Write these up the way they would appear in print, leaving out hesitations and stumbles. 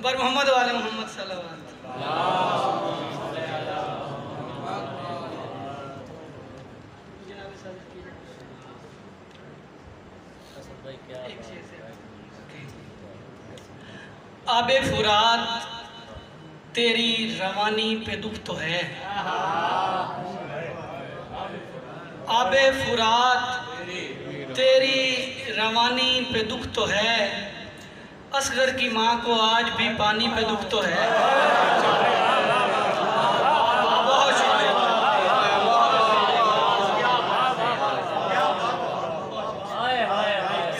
बर मोहम्मद वाले मोहम्मद सल्लल्लाहु आबे फुरात तेरी रवानी पे दुख तो है। आबे फुरात तेरी रवानी पे दुख तो है। असगर की माँ को आज भी पानी पे दुख तो है। बहुत शुक्रिया।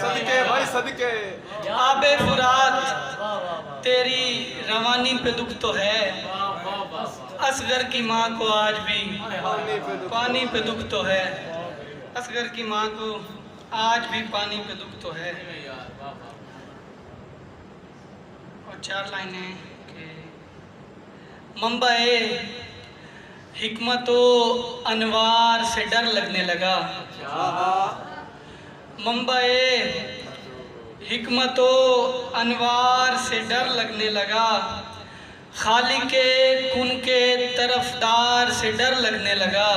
सदके भाई सदके। आबे फुरात तेरी रवानी पे दुख तो है। असगर की माँ को आज भी पानी पे दुख तो है। असगर की माँ को आज भी पानी पे दुख तो है। और 4 लाइनें के मंबए हिकमतो अनवार से डर लगने लगा। मंबए हिकमतो अनवार से डर लगने लगा। खालिके कुन के तरफदार से डर लगने लगा।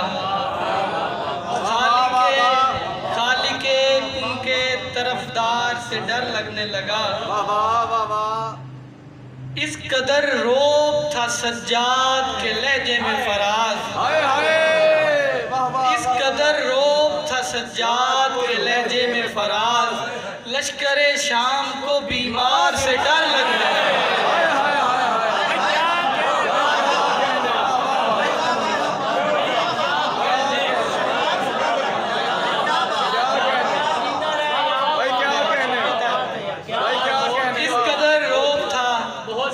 खालिके कुन के तरफदार से डर लगने लगा। इस कदर रोब था सज्जाद के लहजे में फराज। इस कदर रोब था सज्जाद के लहजे में फराज। लश्करे शाम को बीमार से डर लगने लगा।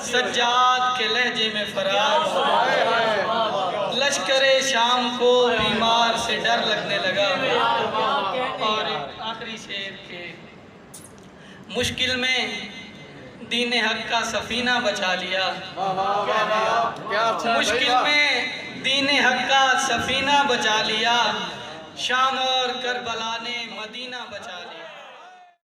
सज्जाद के लहजे में फराज। लश्करे शाम को बीमार से डर लगने लगा। और आखिरी शेर के मुश्किल में दीन हक का सफीना बचा लिया। मुश्किल में दीन हक का सफीना बचा लिया। शाम और करबला ने मदीना बचा लिया।